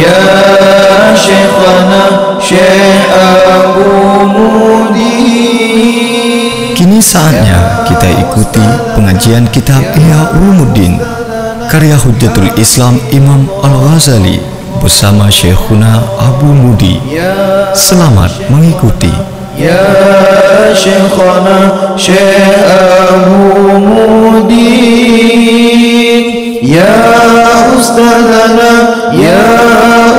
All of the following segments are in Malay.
Ya Syekhana Syekh Abu Mudi. Kini saatnya kita ikuti pengajian kitab Ihya Ulumuddin karya Hujjatul Islam Imam Al-Ghazali bersama Syekhuna Abu Mudi. Selamat mengikuti. Ya Syekhana Syekh Abu Mudi, Ya Ustadzana, Ya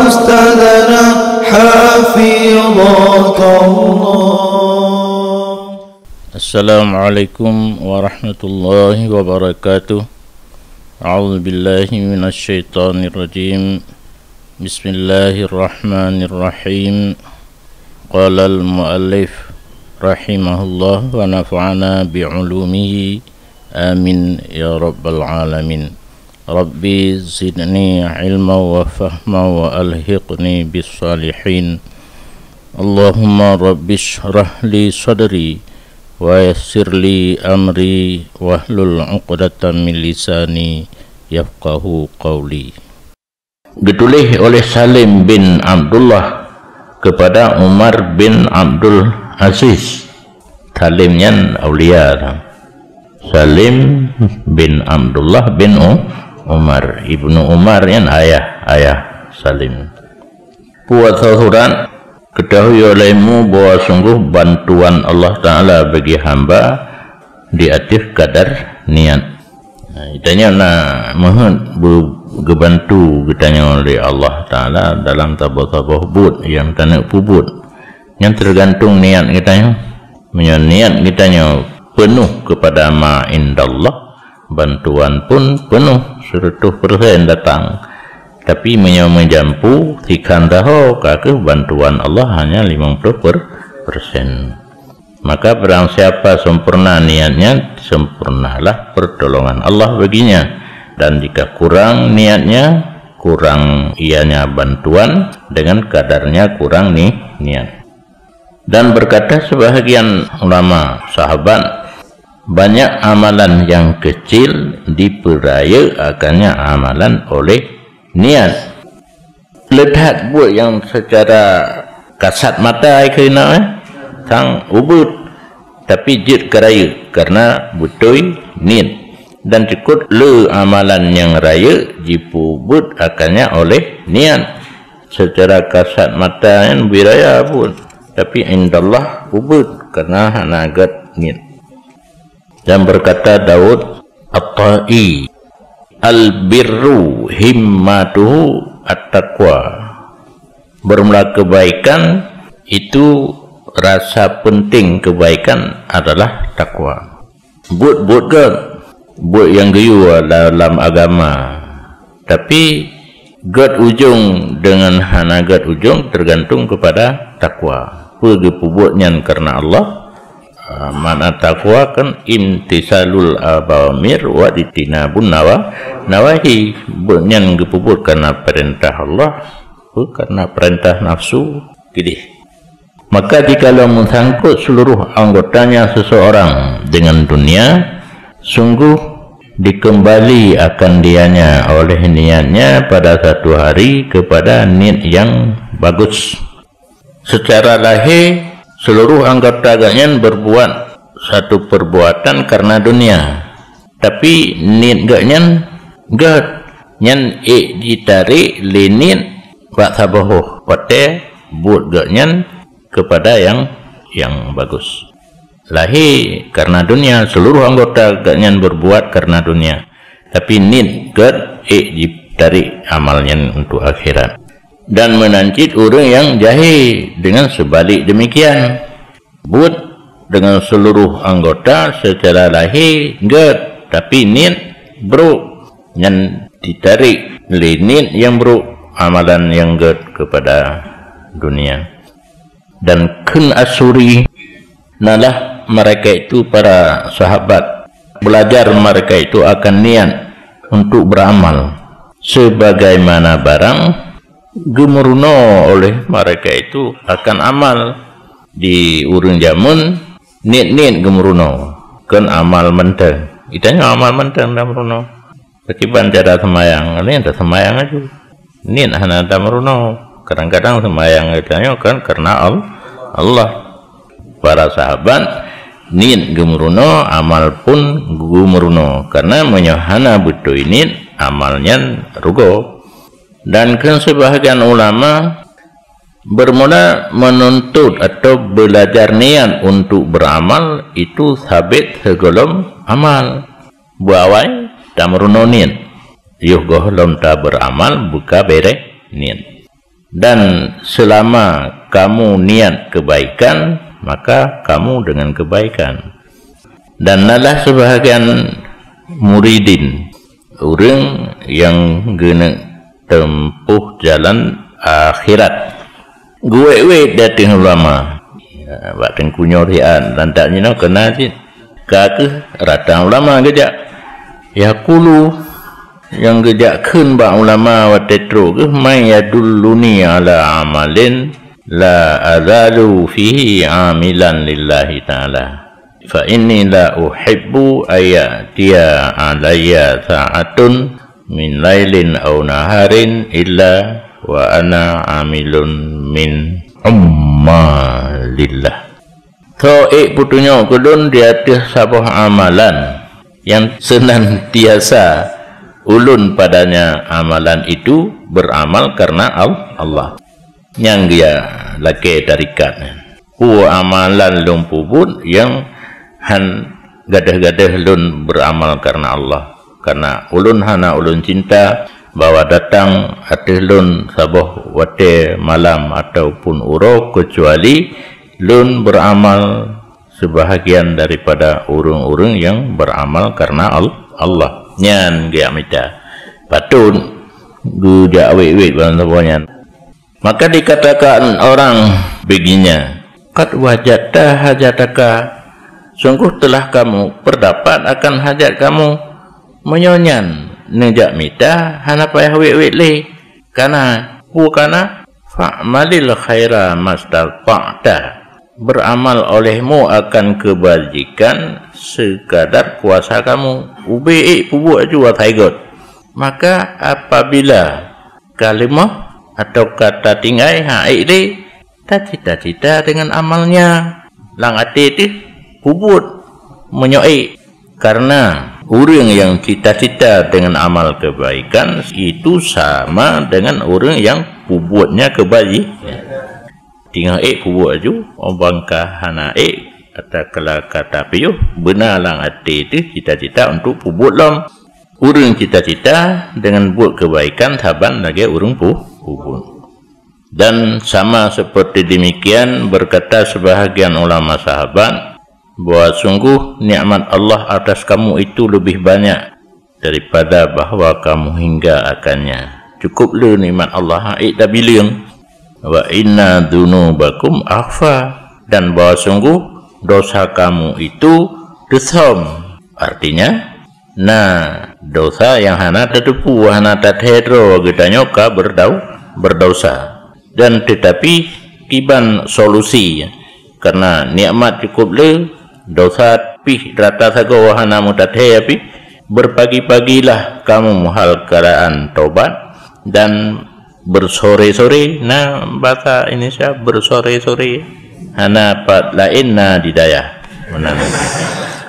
Ustadzana, Hafizakallah. Assalamualaikum warahmatullahi wabarakatuh. A'udzu billahi minasy syaithanir rajim. Bismillahirrahmanirrahim. Qala al-muallif rahimahullah wa nafa'ana bi'ulumihi amin ya rabbal alamin. Rabbi zidni ilma wa fahma wa alhiqni bis salihin. Allahumma rabbi shrah li sadri wa yassir li amri wahlul 'uqdatam min lisani yafqahu qawli. Ditulis oleh Salim bin Abdullah kepada Umar bin Abdul Aziz. Salimnya aulia. Salim bin Abdullah bin Umar, ibnu Umar yang ayah Salim. Buat sahuran, ketahui olehmu bahwa sungguh bantuan Allah Ta'ala bagi hamba di atas kadar niat. Itanya mohon berbantu kitanya oleh Allah Ta'ala dalam tabah-tabah bud yang tanah pubut yang tergantung niat kitanya. Niat kitanya penuh kepada ma'indallah, bantuan pun penuh 100% datang. Tapi menjampu tikan tahu kakek bantuan Allah hanya 50%. Maka barang siapa sempurna niatnya, sempurnalah pertolongan Allah baginya. Dan jika kurang niatnya, kurang ianya bantuan, dengan kadarnya kurang niat. Dan berkata sebahagian ulama sahabat, banyak amalan yang kecil diperaya akannya amalan oleh niat. Lihat buat yang secara kasat mata kena sang ubud, tapi jid keraya karena betul niat. Dan cukup le amalan yang raya jipubud akannya oleh niat. Secara kasat mata yang biraya pun, tapi indallah ubud karena hanagat niat. Dan berkata Daud At-Ta'i, al-birru himmatuhu at-taqwa. Bermula kebaikan itu rasa penting kebaikan adalah takwa. Buat yang geyu dalam agama, tapi gad ujung dengan hanagat ujung tergantung kepada takwa. Pergi pubutnya karena Allah. Mana takwa kan imtisalul awamir wa ditinabun nawahi. Bunyan gepubut karena perintah Allah, karena perintah nafsu gede. Maka jikalau mengsangkut seluruh anggotanya seseorang dengan dunia, sungguh dikembali akan dianya oleh niatnya pada satu hari kepada niat yang bagus. Secara lahir seluruh anggota agaknya berbuat satu perbuatan karena dunia, tapi niat gak nyan ditarik linit bak sabahoh pate buat gaknya kepada yang bagus. Lahir karena dunia, seluruh anggota agaknya berbuat karena dunia, tapi niat gak ditarik amalnya untuk akhirat. Dan menancit orang yang jahil dengan sebalik demikian. Buat dengan seluruh anggota secara lahir gad, tapi niat buruk yang ditarik niat yang buruk, amalan yang gad kepada dunia. Dan kun asuri nalah mereka itu para sahabat belajar mereka itu akan niat untuk beramal sebagaimana barang gemeruno oleh mereka itu akan amal di urun jamun. Niat gemeruno kan amal menteng, itanya amal menteng dah meruno. Ketiban cara semayang, ini ada semayang aja. niat hana tamruno. Kadang-kadang sembahyang ditanya kan karena Allah. Para sahabat niat gemuruno, amal pun gemuruno, karena menyohana betul ini amalnya rugo. Dan kan sebahagian ulama bermula menuntut atau belajar niat untuk beramal itu sabit segolom amal. Buawai tamruno niat, yuh golom ta beramal buka bere niat. Dan selama kamu niat kebaikan, maka kamu dengan kebaikan. Dan nalah sebahagian muridin, orang yang gena tempuh jalan akhirat. Gue datang ulama, batang kunyorian, dan tak nyinau kena sih. Kakek ratang ulama gejak, ya kulu yang gejakkan ba ulama wa tetro ke may yadulluni ala amalin la azalu fihi amilan lillahi ta'ala fa inni la uhibbu ayatiya alayya sa'atun min lailin aw naharin illa wa ana amilun min ummalillah. So putunya kudun di atas sabah amalan yang senantiasa ulun padanya amalan itu beramal karena Allah. Yang dia laki tarikat. Amalan lun pubut yang han gadah-gadah lun beramal karena Allah. Karena ulun hana ulun cinta bawa datang hati lun sabah wate malam ataupun uro, kecuali lun beramal sebahagian daripada urung-urung yang beramal karena Allah. Nyan dia minta patun guja awet-awet bantuannya. Maka dikatakan orang beginya, qad wajadta hajataka, sungguh telah kamu berdapat akan hajat kamu. Menyonyan nejak minta hana payah awet-awet le, karena fa'malil khaira mastata'ta, beramal olehmu akan kebajikan sekadar kuasa kamu. Ubi pubuk juga taigot. Maka apabila kalimah atau kata tinggai haik tak cita-cita dengan amalnya, lang ati itu pubut menyoi. Karena orang yang cita-cita dengan amal kebaikan itu sama dengan orang yang pubutnya kebajikan. Tinggal pubuk aju obangkah hana atau kalau kata piuh benar lang hati itu cita-cita untuk pubut lom. Urang cita-cita dengan buat kebaikan saban lagi urang pubut. Dan sama seperti demikian berkata sebahagian ulama sahabat bahwa sungguh nikmat Allah atas kamu itu lebih banyak daripada bahawa kamu hingga akannya. Cukuplah nikmat Allah dah bilang wa inna dunubakum akhfa, dan bahwa sungguh dosa kamu itu desam. Artinya dosa yang hana tetepu, hana tathedro getanya ka berdosa. Dan tetapi kiban solusi, karena nikmat cukup le dosa pi rata sago hana mutathe api, berpagi-pagilah kamu muhal keadaan taubat dan bersore-sore. Bahasa Indonesia bersore-sore hana pat lain didayah menang.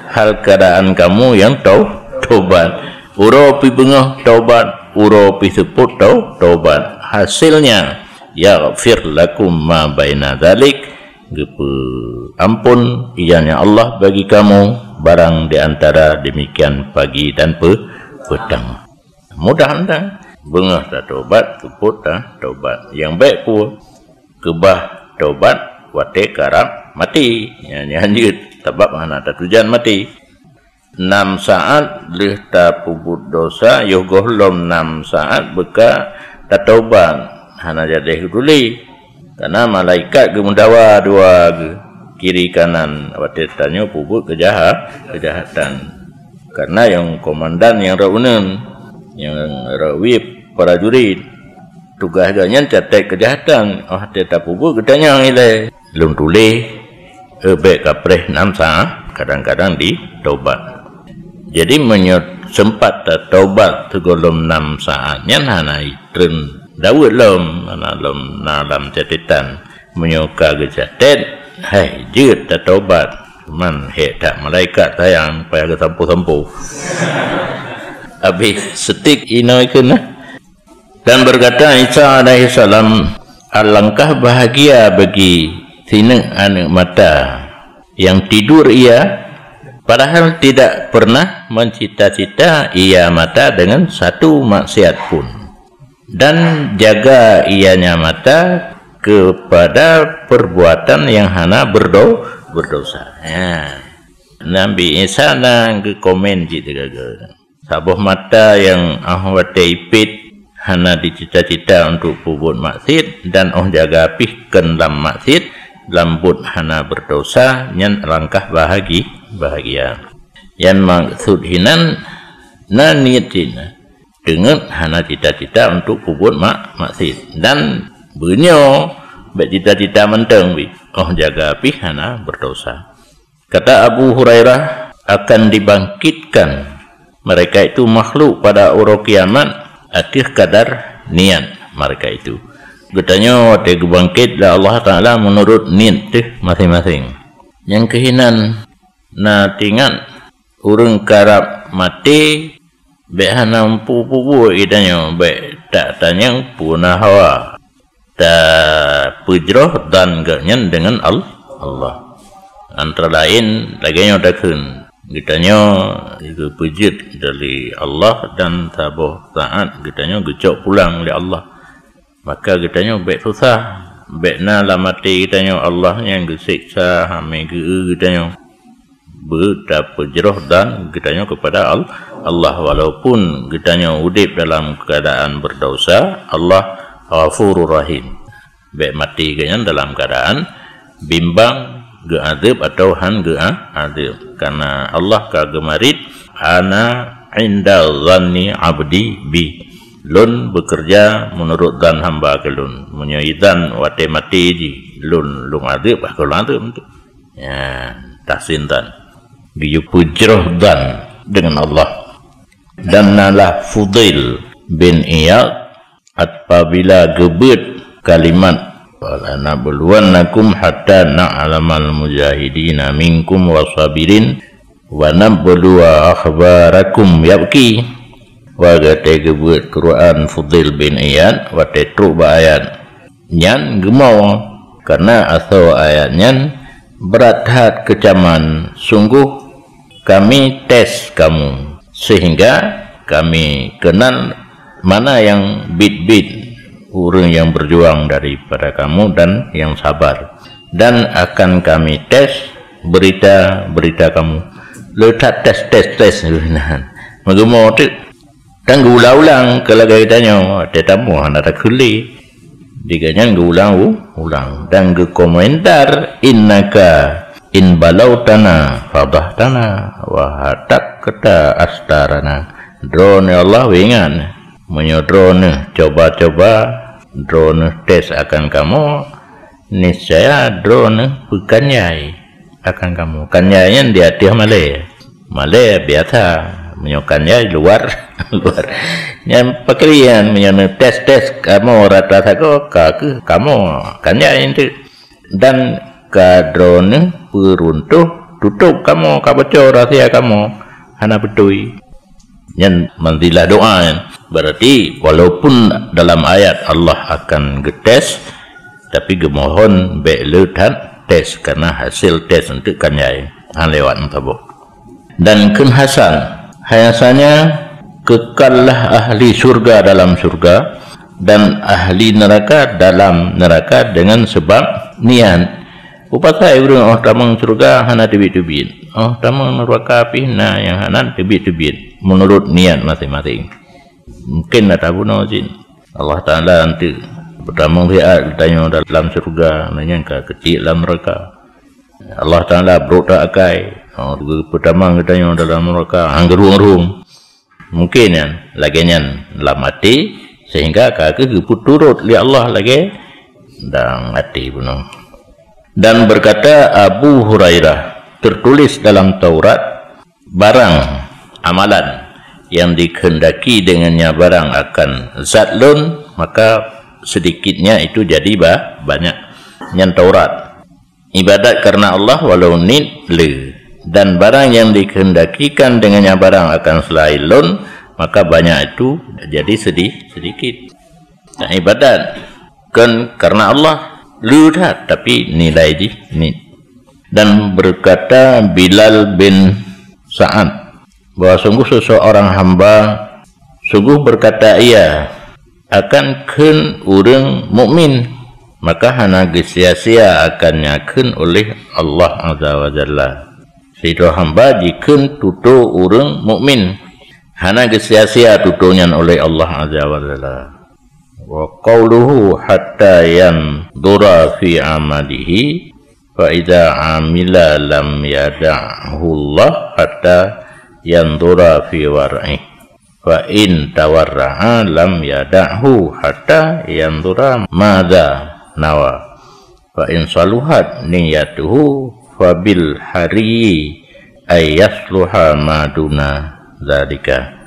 Hal keadaan kamu yang taubat, uro pi bengah taubat, uro pi seput taubat. Hasilnya yaghfir lakum ma baina dzalik, ampun ianya Allah bagi kamu barang di antara demikian pagi dan petang. Mudah-mudahan bengah tak taubat, seput taubat. Yang baik pun kebah taubat wate karab mati, nyanyi sebab hana tak tujuan mati. 6 saat leh ta pubut dosa yogohlom 6 saat beka tak taubat hana jadi duli, karena malaikat gemundawa dua kiri kanan wate tanya pubut kejahatan. Karena yang komandan yang raunan yang rawib para jurid tugasnya catat kejahatan, tak pubut ketanya ile lum tuli baik kapreh 6 saat kadang-kadang di taubat. Jadi sempat taubat tegolom 6 saatnya hana itren Daud lom dalam catatan menyuka gejatet hai jut tak tobat man tak malaikat sayang payah ke sampu-sampu habis setik inoi kena. Dan berkata Isa alaihi salam, alangkah bahagia bagi sinek anak mata yang tidur ia padahal tidak pernah mencita-cita ia mata dengan satu maksiat pun, dan jaga ianya mata kepada perbuatan yang hana berdosa. Ya. Nabi Isa nang ke komen gitu sabuh mata yang ahwate ipit hana dicita-cita untuk pubut maksiat dan jaga pihkan dalam maksiat lambut hana berdosa nyan langkah bahagia yang maksud hinan na niatin dengan hana cita-cita untuk pubut maksiat dan bunyo bercita-cita menteng jaga pih hana berdosa. Kata Abu Hurairah, akan dibangkitkan mereka itu makhluk pada urut kiamat akhir kadar niat mereka itu. Katanya waktu bangkit lah Allah Ta'ala menurut niat masing-masing. Yang kehinan na tingat urang karab mati behana pupu idanya be tak tanya punah hawa tak pujroh dan ganyan dengan Allah. Antara lain laginya dakun kitanya itu pujit dari Allah dan sabuh saat kitanya gecok pulang oleh Allah, maka kitanya baik susah baik na lah mati kitanya Allah yang gesiksa hame kitanya betapa jerah dan kitanya kepada Allah walaupun kitanya udip dalam keadaan berdosa. Allah Ghafurur Rahim, baik mati kitanya dalam keadaan bimbang geadib atau han geadib, karena Allah kagemarit ana inda zanni abdi bi, lun bekerja menurut dan hamba ke lun, menyaidan wate mati ji lun adib kalau adib ya tahsintan giyu pujroh dan dengan Allah. Dan nalah Fudail bin Iyad apabila gebet kalimat wala nabluwannakum hatta na'lamal mujahidina minkum wasabirin wa nabluwa akhbarakum yabki wa gate buat Quran Fudail bin Iyad wa tetru ayat nyan gemau karena asal ayatnya berat hat kecaman sungguh kami tes kamu sehingga kami kenal mana yang bit-bit orang yang berjuang daripada kamu dan yang sabar, dan akan kami tes berita kamu. Letak tes magamu tu dan ulang kalau gaitanya tetamu hendak kuli diganyan ulang dan ke komentar innaka in balautana fadahtana wa hatak kata astarana drone Allah wingan menyodrone coba drone tes akan kamu niscaya drone bukannya akan kamu kanyanya di hati Malay biasa menyokannya luar yang pekerjaan menyokan tes kamu rata-rata kamu kanya itu dan ka drone peruntuh tutup kamu kabocor rahasia kamu hana betui yang mandilah doa. Berarti walaupun dalam ayat Allah akan getes, tapi gemohon be'letan tes karena hasil tes untuk kanyai lewat tabuk. Dan kenhasan hayasannya kekallah ahli surga dalam surga dan ahli neraka dalam neraka dengan sebab niat. Upasai urang tamang surga hana tebit-tebit, tamang neraka api na yang hana tebit-tebit menurut niat masing-masing. Mungkin nak tahu nojin Allah Ta'ala nanti pertama lihat tanya dalam surga nanya kecil dalam neraka Allah Ta'ala berota akai pertama tanya dalam neraka anggerung mungkin yang laginya dalam mati sehingga kaki turut li Allah lagi dan mati bunuh. Dan berkata Abu Hurairah tertulis dalam Taurat barang amalan yang dikehendaki dengannya barang akan zat lun, maka sedikitnya itu jadi banyak. Yang Taurat, ibadat karena Allah walau nid le, dan barang yang dikehendakikan dengannya barang akan selain lun, maka banyak itu jadi sedikit. Nah, ibadat kan karena Allah lu dah, tapi nilai di nid. Dan berkata Bilal bin Sa'ad bahwa sungguh seseorang hamba sungguh berkata ia akan ken urang mukmin, maka hana sia-sia akan nyakeun oleh Allah Azza wa Jalla. Sido hamba jikeun tutu urang mukmin, hana sia-sia tutunyan oleh Allah Azza wa Jalla. Wa qawluhu hatta yandura fi amalihi fa idza amila lam yada'hu Allah hatta yandura fi war'i fa in tawarra'a lam yada'hu hatta yandura madza nawa fa in saluhat niyatuhu fa bil hari ay yasluha maduna dzalika.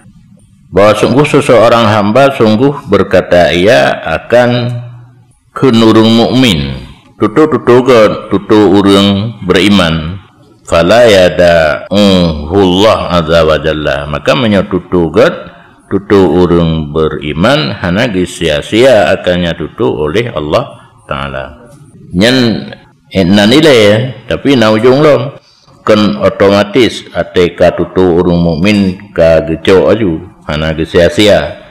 Bahwa sungguh seseorang hamba sungguh berkata ia akan kenurung mukmin, tutu urang beriman, fala yada'uhullah azza wa jalla, maka menyotutugat tutu urang beriman hana sia-sia akannya tutu oleh Allah Ta'ala. Nyen nilai ya, tapi na ujung lom kan otomatis ateka tutu urang mukmin ka geco aju hana sia-sia.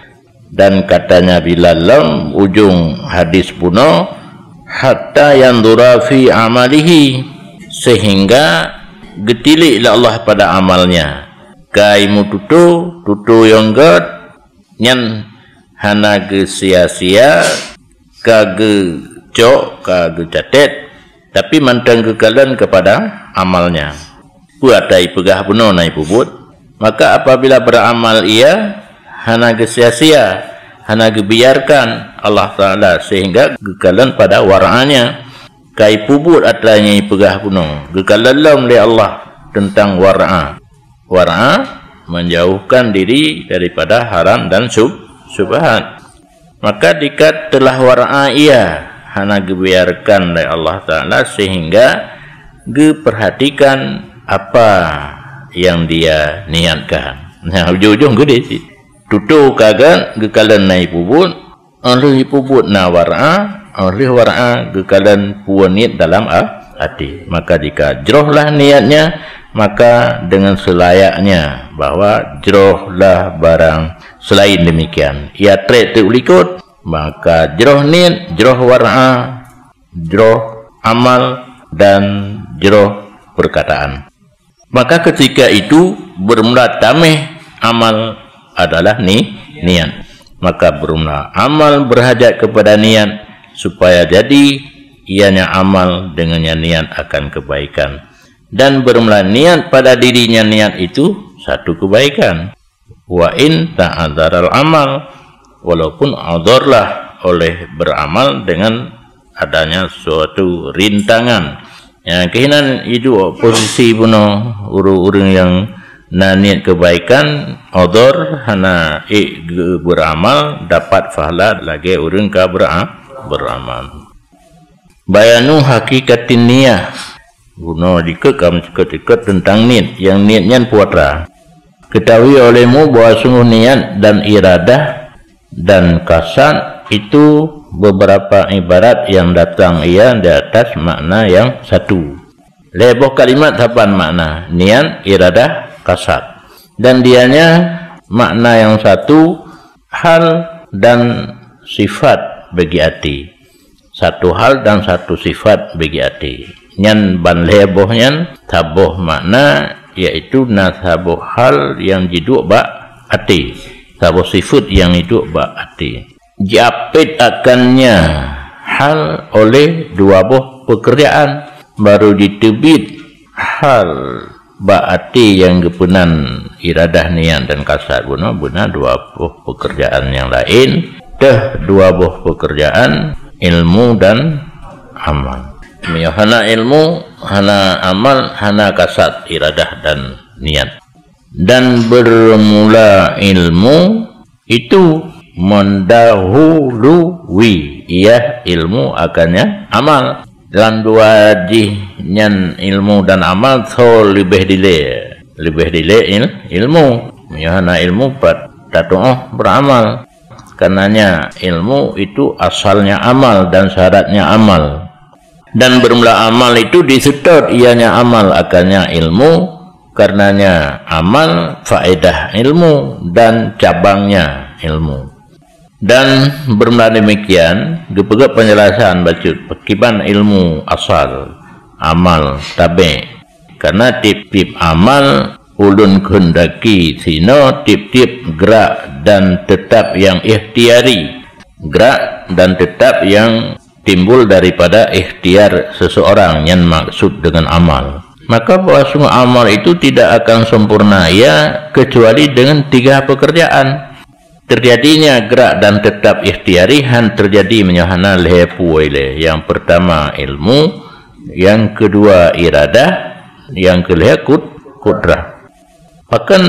Dan katanya Bilal lam ujung hadis puno hatta yandura fi amalihi, sehingga getilik Allah pada amalnya. Kaimu tutu yang god nyan hana sia-sia kage cok kage catet, tapi mantang kekalan kepada amalnya. Buatai pegah puno nai pubut, maka apabila beramal ia hana sia-sia, hana biarkan Allah Ta'ala, sehingga kekalan pada wara'anya. Kai pubut atlanya pegah puno gekalan oleh Allah tentang wara'a. Wara'a menjauhkan diri daripada haram dan subhat. Maka dikat telah wara'a ia hana gebiarkan oleh Allah Ta'ala, sehingga geperhatikan apa yang dia niatkan. Nah, ujung-ujung gede sih. Tutu kagan gekalan nai pubut, oleh pubut na wara'a, oleh wara'a gekalan puan niat dalam hati. Maka jika jerohlah niatnya, maka dengan selayaknya bahwa jerohlah barang selain demikian ia trek terlikut, maka jeroh niat, jeroh wara'a, jeroh amal, dan jeroh perkataan. Maka ketika itu bermula tameh amal adalah niat. Maka bermula amal berhajat kepada niat, supaya jadi ianya amal dengannya niat akan kebaikan. Dan bermula niat pada dirinya niat itu satu kebaikan. Wa in ta'adzaral amal, walaupun adzarlah oleh beramal dengan adanya suatu rintangan. Ya, kehinan itu posisi puno urang yang niat kebaikan adzar hana beramal dapat pahala lagi urang ka beramal. Bayanu hakikatin niyah, guna dikekam cekat tentang niat, yang niatnya puatra. Ketahui olehmu bahwa sungguh niat dan iradah dan kasad itu beberapa ibarat yang datang ia di atas makna yang satu. Leboh kalimat hapan makna niat, iradah, kasad, dan dianya makna yang satu hal dan sifat bagi hati. Satu hal dan satu sifat bagi hati. Nyan ban lebohnya taboh makna, yaitu nasaboh hal yang jiduk bak hati, taboh sifat yang hidup bak hati. Japit akannya hal oleh dua buah pekerjaan, baru ditebit hal bak hati yang kepenan iradah niat dan kasad guna dua buah pekerjaan yang lain. Dua buah pekerjaan ilmu dan amal. Hana ilmu, hana amal, hana kasad iradah dan niat. dan bermula ilmu itu mendahului ilmu akannya amal. Dalam dua jihnya ilmu dan amal so lebih dile ilmu. Hana ilmu tatu'ah beramal. Karenanya ilmu itu asalnya amal dan syaratnya amal. Dan bermula amal itu disedot ianya amal akannya ilmu. Karenanya amal faedah ilmu dan cabangnya ilmu. Dan bermula demikian gepegak penjelasan bacut pekiban ilmu asal amal tabe. Karena tip-tip amal ulun kehendaki sino tip-tip gerak dan tetap yang ikhtiari, gerak dan tetap yang timbul daripada ikhtiar seseorang yang maksud dengan amal. Maka bahwa semua amal itu tidak akan sempurna ya kecuali dengan 3 pekerjaan. Terjadinya gerak dan tetap ikhtiari han terjadi menyahana lehepu ile. Yang pertama ilmu, yang kedua iradah, yang kelima kudrah. Bahkan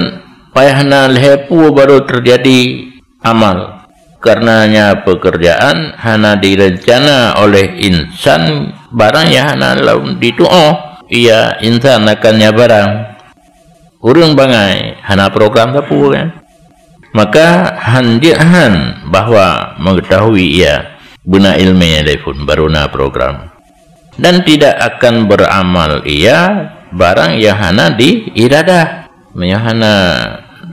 payahna lehepu baru terjadi amal. Karenanya pekerjaan hana direncana oleh insan barang yang hana laun ditu'ah. Ia insan akannya barang urang bangai hana program tapu kan. Maka handihan bahwa mengetahui ia guna ilmiah pun baruna program. Dan tidak akan beramal ia barang yang hana di iradah. Hana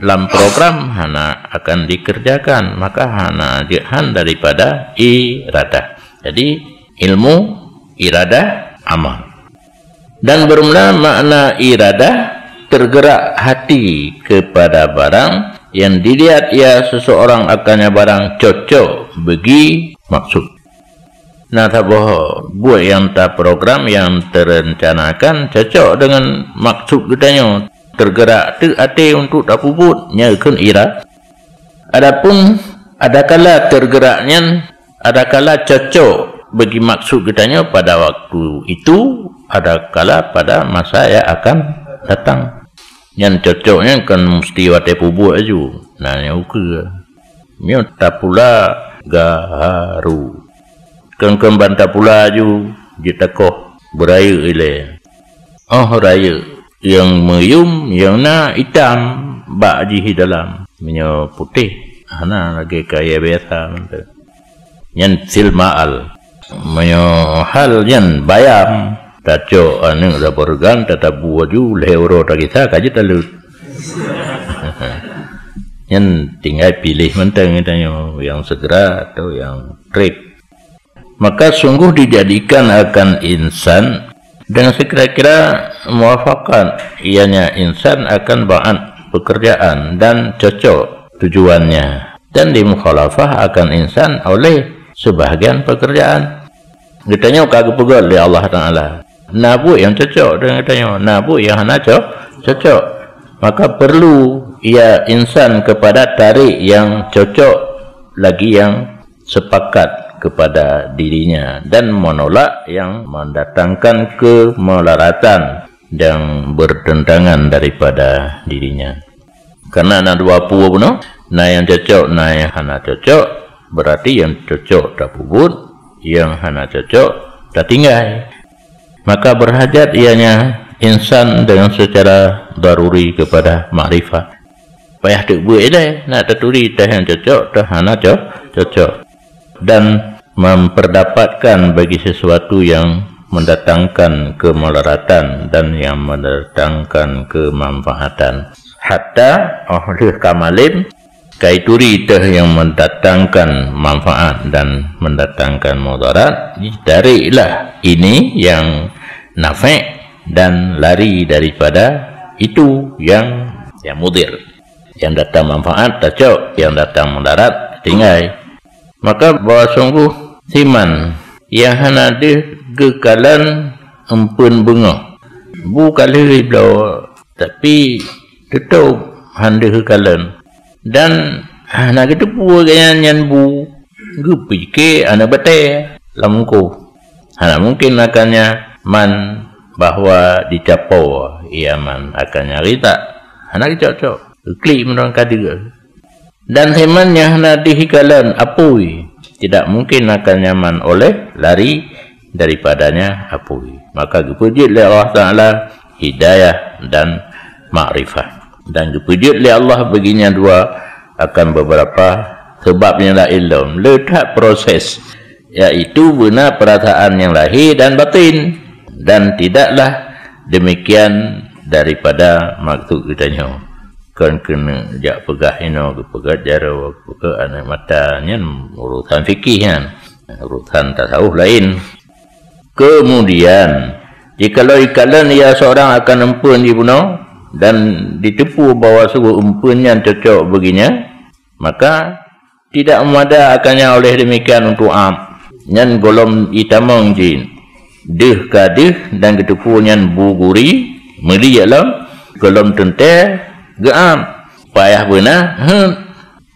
dalam program hana akan dikerjakan. Maka hana dihan daripada iradah. Jadi ilmu, iradah, amal. Dan bermula makna iradah tergerak hati kepada barang yang dilihat ia seseorang akannya barang cocok bagi maksud. Nah, buat yang tak program yang terencanakan cocok dengan maksud kitanya, tergerak hati untuk tak puput nyakan ira. Adapun adakala tergeraknya, adakala cocok bagi maksud kitanya pada waktu itu, adakala pada masa yang akan datang. Yang cocoknya kan mesti wate pubuk aja. Nah, yang uke. Mio tak pula gaharu. Kan bantah pula aja. Kita koh beraya ile. Oh raya. Yang meyum, yang na hitam. Bak jihi dalam. Mio putih. Hana lagi kaya biasa. Yang silma'al. Mio hal yang bayam. Taco anu dah bergan tetap buat ju lehoro tak kita kaji talut. Yang tinggal pilih mentang itanya yang segera atau yang trip. Maka sungguh dijadikan akan insan dengan sekira-kira muafakat ianya insan akan bahan pekerjaan dan cocok tujuannya dan dimukhalafah akan insan oleh sebahagian pekerjaan. Ditanya kagak pegal oleh Allah Ta'ala. Nabu yang cocok dengan katanya, nabu yang hana cocok. Maka perlu ia insan kepada tarik yang cocok lagi yang sepakat kepada dirinya dan menolak yang mendatangkan kemelaratan yang bertentangan daripada dirinya. Karena ada 20 pun, nah yang cocok, nah yang hana cocok, berarti yang cocok tak puput, yang hana cocok tak tinggal. Maka berhajat ianya insan dengan secara daruri kepada makrifat. Payah tak buat ini, nak terturi tah yang cocok, tah hana cocok. Dan memperdapatkan bagi sesuatu yang mendatangkan kemelaratan dan yang mendatangkan kemanfaatan. Hatta oleh kamalin, kaituri tah yang mendatangkan manfaat dan mendatangkan mudarat, darilah ini yang nafi' dan lari daripada itu yang mudir. Yang datang manfaat cocok, yang datang mudarat tinggal. Maka bahwa sungguh siman yang hana kekalan empun bunga. Bukan lari belau, tapi tetap handa kekalan. Dan anak itu buat yang bu gupi ke anak bete lamku anak mungkin akannya man bahwa dicapau ia man akannya rita Anak cocok. Klik menurut kadir. Dan hemannya nak dihikalan apui. Tidak mungkin akan nyaman oleh lari daripadanya apui. Maka dipuji oleh Allah Ta'ala hidayah dan ma'rifah. Dan dipuji oleh Allah baginya dua akan beberapa sebabnya la ilm. Letak proses, iaitu benar perasaan yang lahir dan batin. Dan tidaklah demikian daripada maksud kitanya. Kan kena jak pegah ino ke pegah jara ke anak matanya urusan fikih kan, urusan tasawuf lain. Kemudian jikalau ikalan ia seorang akan empun dibunuh dan ditipu bahawa sebuah empunnya cocok baginya, maka tidak memada akannya oleh demikian untuk am nyan golom itamong jin deh kadih dan ketipu nyan buguri meli alam golom tente geam payah benar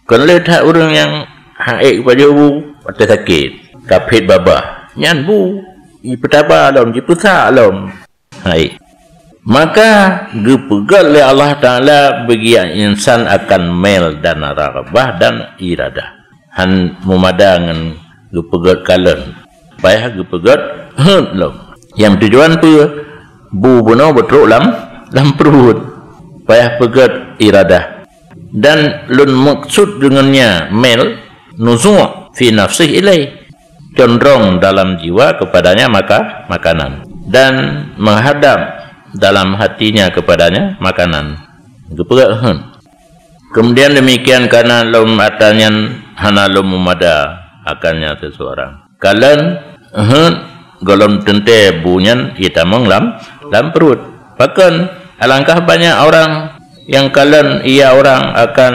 kalau lihat orang yang haik pada bu pada sakit kapit babah nyan bu ipetaba alam jipusa alam haik, maka gepegal oleh Allah Ta'ala bagi insan akan mel dan ragabah dan iradah han memadang gepegal kalen payah gepegal yang tujuan tu bu benar betul lam perut payah pegat iradah dan lun maksud dengannya mel nuzul fi nafsih ilai condong dalam jiwa kepadanya makanan dan menghadap dalam hatinya kepadanya makanan gepegat kemudian demikian karena lum atanyan hana lum mumada akannya seseorang kalian golom tente bunyan itamong lam perut bahkan alangkah banyak orang yang kalian ia orang akan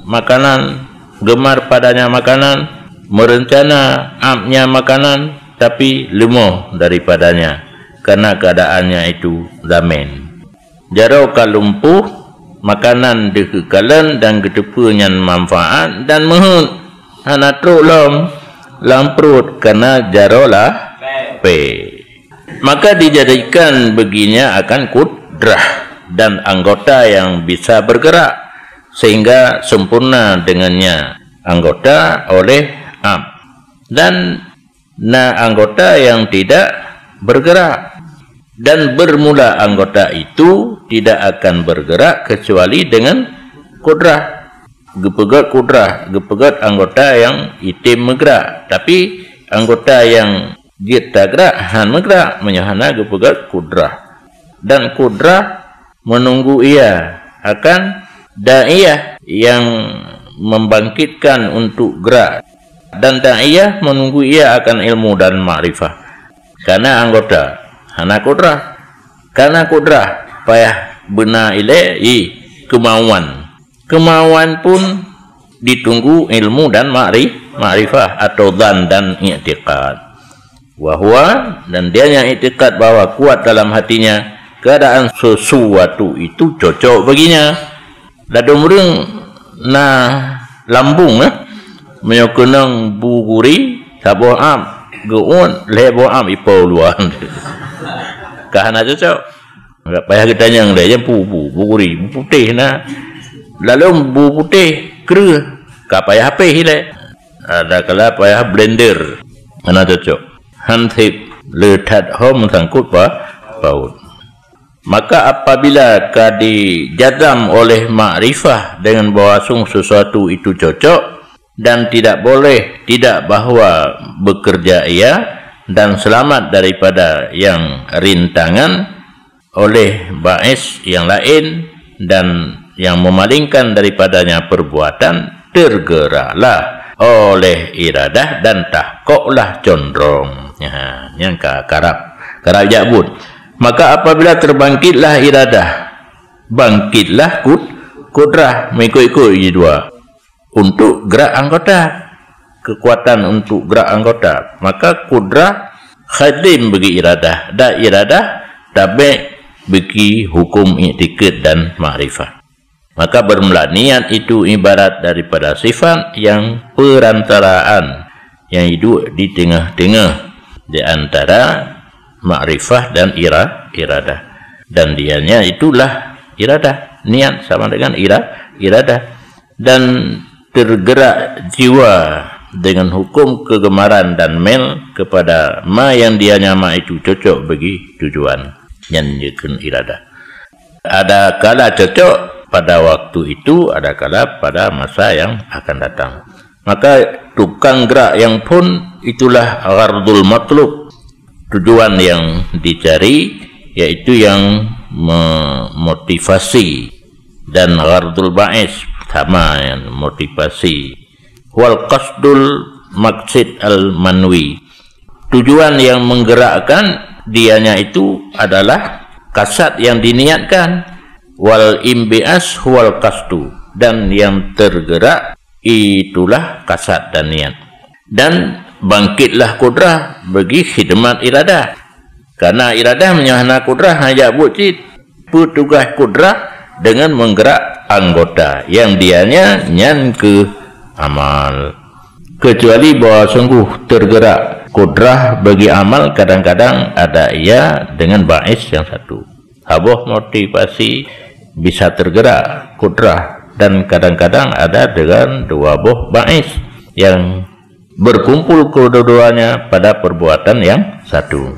makanan, gemar padanya makanan, merencana amnya makanan, tapi lemah daripadanya karena keadaannya itu damen. Jarau kalumpuh makanan dikekalan dan ketepunya manfaat dan menghut anatruk lam perut karena jarau lah pe. Maka dijadikan baginya akan kudrah dan anggota yang bisa bergerak sehingga sempurna dengannya anggota oleh am dan anggota yang tidak bergerak dan bermula anggota itu tidak akan bergerak kecuali dengan kudrah gepegat anggota yang itim bergerak tapi anggota yang dia tak gerak han bergerak menyahana gepegat kudrah dan kudrah menunggu ia akan da'iyah yang membangkitkan untuk gerak dan da'iyah menunggu ia akan ilmu dan ma'rifah karena anggota hana kudrah karena kudrah payah benar ilai kemauan pun ditunggu ilmu dan ma'rifah atau dan i'tiqad wahwa dan dia yang i'tiqad bahwa kuat dalam hatinya keadaan sesuatu itu cocok baginya ladung murung lambung menyokenang buguri sabuh am geun lebo am ipau luan kahana cocok enggak payah kita yang dia buguri putih lalu bu putih kru ka payah HP hile ada kala payah blender ana cocok hansip letat hom sangkut paut. Maka apabila dijazam oleh makrifah dengan bahwa sesuatu itu cocok dan tidak boleh tidak bahwa bekerja ia dan selamat daripada yang rintangan oleh ba'is yang lain dan yang memalingkan daripadanya perbuatan tergeraklah oleh iradah dan tahkoklah condrong yang karab jabut. Maka apabila terbangkitlah iradah, bangkitlah kudrah mengikut dua untuk gerak anggota, kekuatan untuk gerak anggota. Maka kudrah khadim bagi iradah, iradah tabi bagi hukum i'tiqad dan ma'rifah. Maka bermula niat itu ibarat daripada sifat yang perantaraan yang hidup di tengah-tengah di antara ma'rifah dan iradah dan dianya itulah iradah niat sama dengan iradah, dan tergerak jiwa dengan hukum kegemaran dan mel kepada ma yang dia nyama itu cocok bagi tujuan yang nyekan iradah. Ada kala cocok pada waktu itu, ada kala pada masa yang akan datang. Maka tukang gerak yang pun itulah ghardul matlub, tujuan yang dicari, yaitu yang memotivasi, dan ghardul ba'is sama yang motivasi. Wal qasdul maqsid al manwi, tujuan yang menggerakkan dianya itu adalah kasad yang diniatkan. Wal imbias wal qasdu, dan yang tergerak itulah kasad dan niat. Dan bangkitlah kudrah bagi khidmat iradah, karena iradah menyahana kudrah hanya bucit petugas kudrah dengan menggerak anggota yang dianya nyan ke amal. Kecuali bahwa sungguh tergerak kudrah bagi amal, kadang-kadang ada ia dengan ba'is yang satu. Haboh motivasi bisa tergerak kudrah, dan kadang-kadang ada dengan dua boh ba'is yang berkumpul kedua-duanya pada perbuatan yang satu.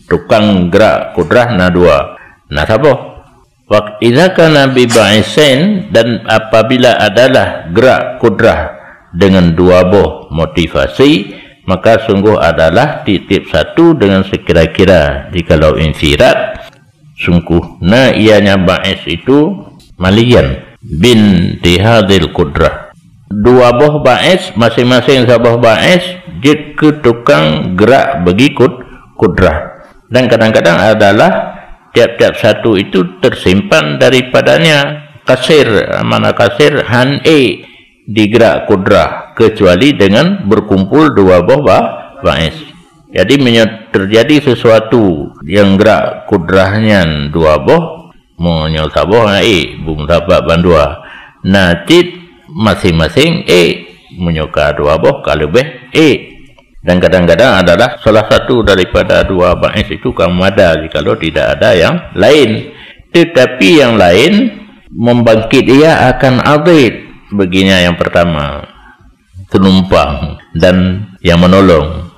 Tukang gerak kudrah na dua, na saboh. Waktu kana bi ba'isain, dan apabila adalah gerak kudrah dengan dua boh motivasi, maka sungguh adalah titip satu dengan sekira-kira. Jikalau infirat, sungguh na ianya ba'is itu malian bin tihadil kudrah. Dua boh ba'is, masing-masing sabah ba'is jid ke tukang gerak bagi kudrah. Dan kadang-kadang adalah tiap-tiap satu itu tersimpan daripadanya kasir, mana kasir han digerak kudrah, kecuali dengan berkumpul dua boh ba'is. Jadi terjadi sesuatu yang gerak kudrahnya dua boh, monyo saboh bung sabak bandua. Nah, cit masing-masing menyuka dua boh kalau lebih dan kadang-kadang adalah salah satu daripada dua ba'is itu kamu ada, jikalau tidak ada yang lain. Tetapi yang lain membangkit ia akan adid baginya yang pertama, penumpang dan yang menolong.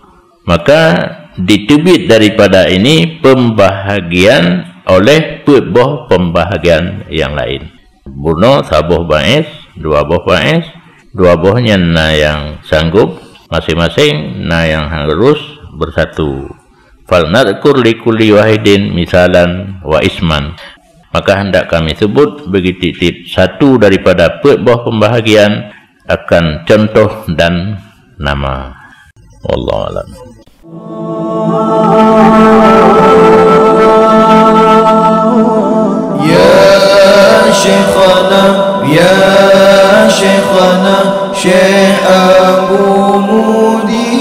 Maka ditubit daripada ini pembahagian oleh boh pembahagian yang lain. Buno saboh ba'is, dua boh ba'is, dua bohnya na yang sanggup, masing-masing na yang harus bersatu. Fal nadkur li kulli wahidin misalan wa isman, maka hendak kami sebut bagi titip satu daripada boh pembahagian akan contoh dan nama. Wallahu a'lam. Ya Syekhana, ya Syekhana, Syekh Abu Mudi.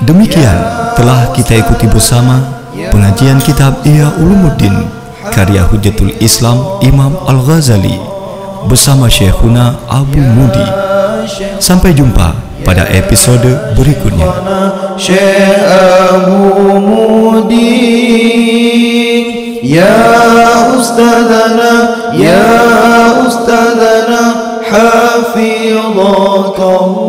Demikian telah kita ikuti bersama pengajian kitab IHYA Ulumuddin karya Hujjatul Islam Imam Al-Ghazali bersama Syekhuna Abu Mudi. Sampai jumpa pada episode berikutnya. Syekh Abu Mudi, ya Ustadzana, ya Ustadzana, hafizaka Allah.